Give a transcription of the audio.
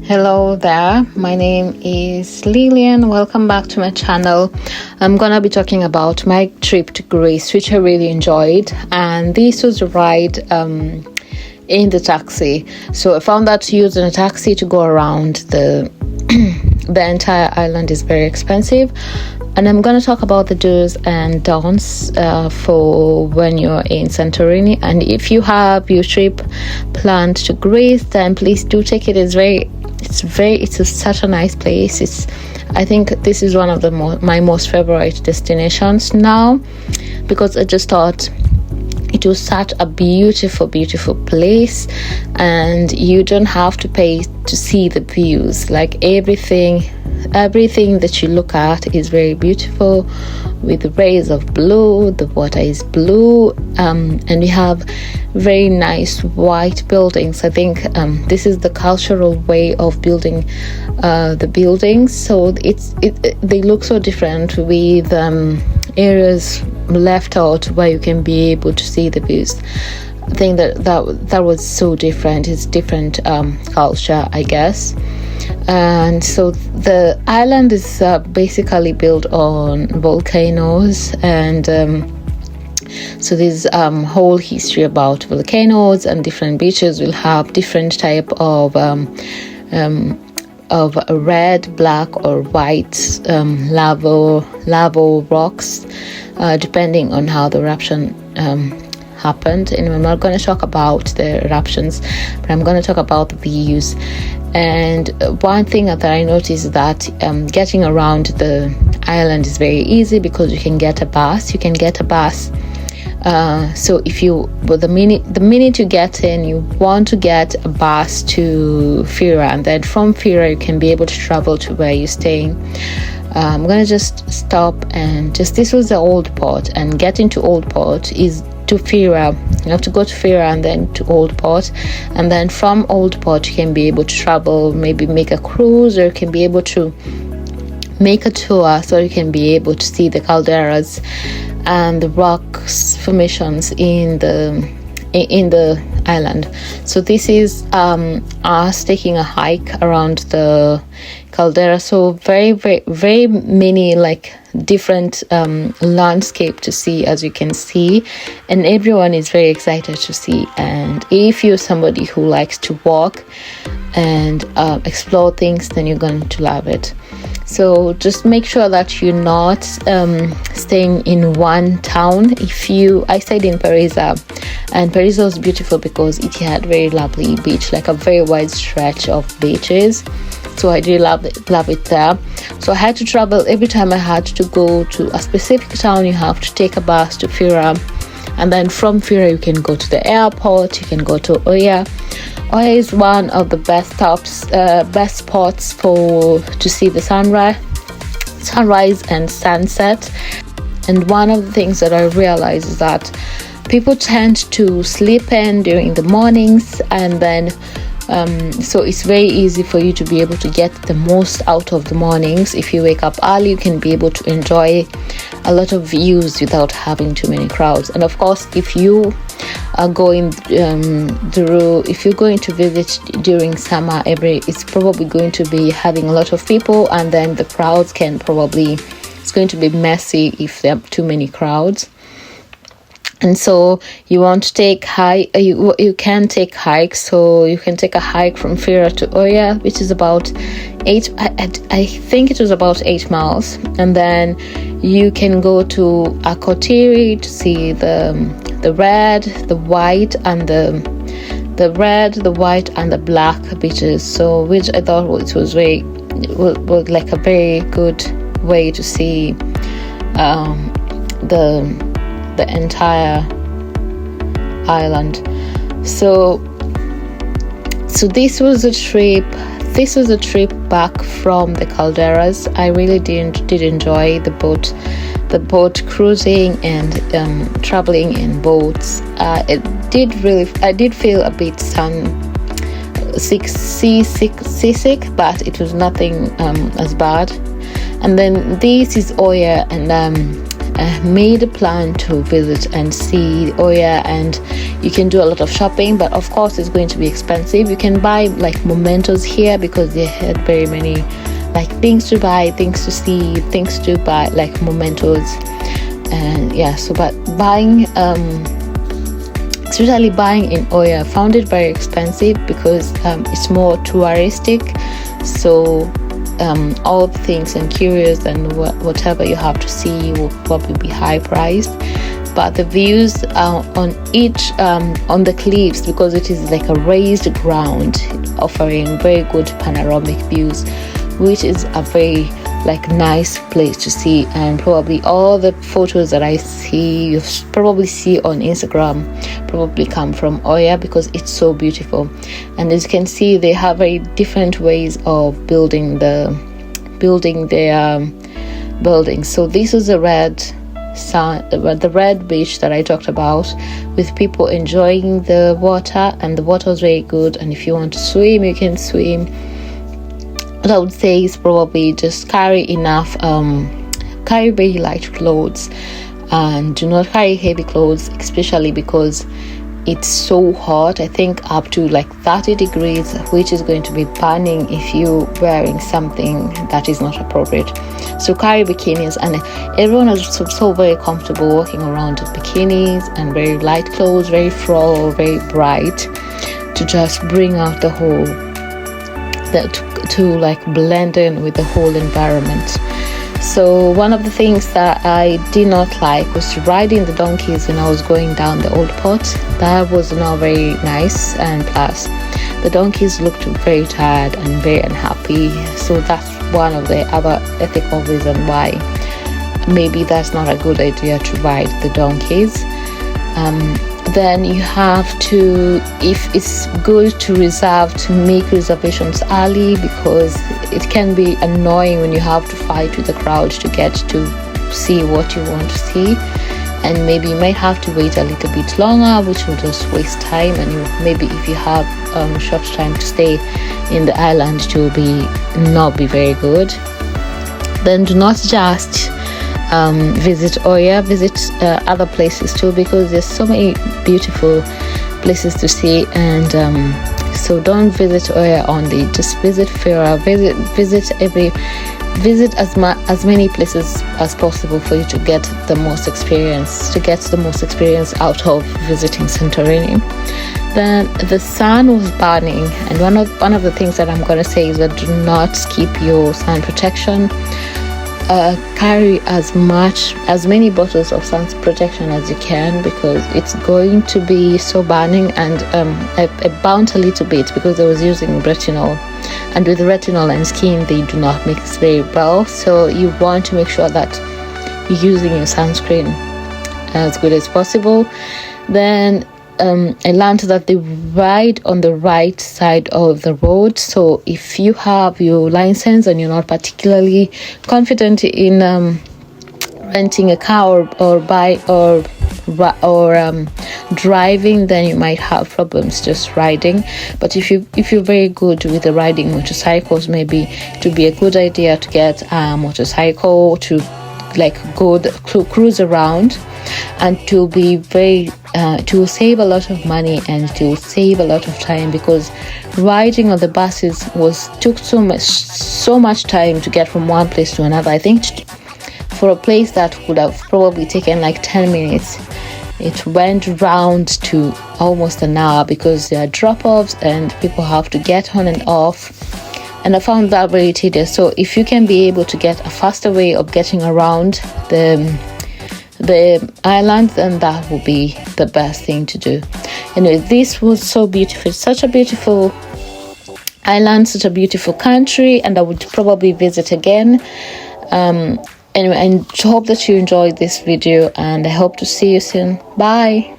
Hello there, my name is Lilian. Welcome back to my channel. I'm gonna be talking about my trip to Greece, which I really enjoyed, and this was a ride in the taxi. So I found that using a taxi to go around the entire island is very expensive, and I'm going to talk about the do's and don'ts for when you're in Santorini. And if you have your trip planned to Greece, then please do take it. It's such a nice place. I think this is one of my most favorite destinations now, because I just thought it was such a beautiful place, and you don't have to pay to see the views. Like everything that you look at is very beautiful, with the rays of blue. The water is blue, and we have very nice white buildings. I think this is the cultural way of building the buildings, so they look so different, with areas left out where you can be able to see the views. I think that was so different. It's different culture, I guess. And so the island is basically built on volcanoes, and so there's whole history about volcanoes, and different beaches will have different type of red, black, or white lava rocks, depending on how the eruption happened. And I'm not going to talk about the eruptions, but I'm going to talk about the views. And one thing that I noticed is that getting around the island is very easy, because you can get a bus. So the minute you get in, you want to get a bus to Fira, and then from Fira you can be able to travel to where you're staying. I'm gonna just stop and this was the old port, and getting to old port is to Fira. You have to go to Fira and then to old port, and then from old port you can be able to travel, maybe make a cruise, or you can be able to make a tour, so you can be able to see the calderas and the rocks formations in the island. So this is us taking a hike around the caldera. So very many different landscape to see, as you can see, and everyone is very excited to see. And if you're somebody who likes to walk and explore things, then you're going to love it. So just make sure that you're not staying in one town. I stayed in Parisa, and Parisa was beautiful because it had very lovely beach, like a very wide stretch of beaches. So I really love it there. So I had to travel. Every time I had to go to a specific town, you have to take a bus to Fira, and then from Fira you can go to the airport. You can go to Oya. Oya is one of the best spots to see the sunrise and sunset. And one of the things that I realized is that people tend to sleep in during the mornings, and then so it's very easy for you to be able to get the most out of the mornings. If you wake up early, you can be able to enjoy a lot of views without having too many crowds. And of course, if you are going if you're going to visit during summer, it's probably going to be having a lot of people, and then the crowds it's going to be messy if there are too many crowds. And so you want to take you can take hikes. So you can take a hike from Fira to Oya, which is about 8, I think it was about 8 miles. And then you can go to Akotiri to see the red, the white, and the black beaches. So which I thought was like a very good way to see the entire island. So this was a trip back from the calderas. I really did enjoy the boat cruising and traveling in boats. I did feel a bit seasick, but it was nothing as bad. And then this is Oya, and made a plan to visit and see Oya, and you can do a lot of shopping, but of course it's going to be expensive. You can buy like mementos here because they had very many like things to buy, things to see, things to buy, like mementos. And yeah, so but buying especially buying in Oya, I found it very expensive because it's more touristic, so all the things and curious and whatever you have to see will probably be high priced. But the views on each on the cliffs, because it is like a raised ground, offering very good panoramic views, which is a very like nice place to see. And probably all the photos that I see, you probably see on Instagram, probably come from Oya because it's so beautiful. And as you can see, they have very different ways of building their buildings. So this is the red beach that I talked about, with people enjoying the water, and the water is very good. And if you want to swim, you can swim. What I would say is probably just carry very light clothes, and do not carry heavy clothes, especially because it's so hot. I think up to like 30 degrees, which is going to be burning if you're wearing something that is not appropriate. So carry bikinis, and everyone is so very comfortable walking around in bikinis and very light clothes, very floral, very bright, to just bring out the whole, to like blend in with the whole environment. So one of the things that I did not like was riding the donkeys when I was going down the old port. That was not very nice, and plus the donkeys looked very tired and very unhappy. So that's one of the other ethical reasons why maybe that's not a good idea to ride the donkeys. Then you have to, if it's good to make reservations early, because it can be annoying when you have to fight with the crowd to get to see what you want to see, and maybe you might have to wait a little bit longer, which will just waste time. And maybe if you have short time to stay in the island, it will not be very good. Then do not just visit Oya, visit other places too, because there's so many beautiful places to see. And so don't visit Oya only, just visit Fira, visit as many places as possible for you to get the most experience out of visiting Santorini. Then the sun was burning, and one of the things that I'm going to say is that do not skip your sun protection. Carry as many bottles of sun protection as you can, because it's going to be so burning. And I burnt a little bit because I was using retinol, and with retinol and skin they do not mix very well, so you want to make sure that you're using your sunscreen as good as possible. Then I learned that they ride on the right side of the road, so if you have your license and you're not particularly confident in renting a car or driving, then you might have problems just riding. But if you're very good with the riding motorcycles, maybe it would be a good idea to get a motorcycle to like go cruise around, and to be very to save a lot of money and to save a lot of time, because riding on the buses took so much time to get from one place to another. I think for a place that would have probably taken like 10 minutes, it went round to almost an hour, because there are drop-offs and people have to get on and off, and I found that very tedious. So if you can be able to get a faster way of getting around the island, then that will be the best thing to do. Anyway, this was so beautiful, such a beautiful island, such a beautiful country, and I would probably visit again. Anyway, I hope that you enjoyed this video, and I hope to see you soon. Bye.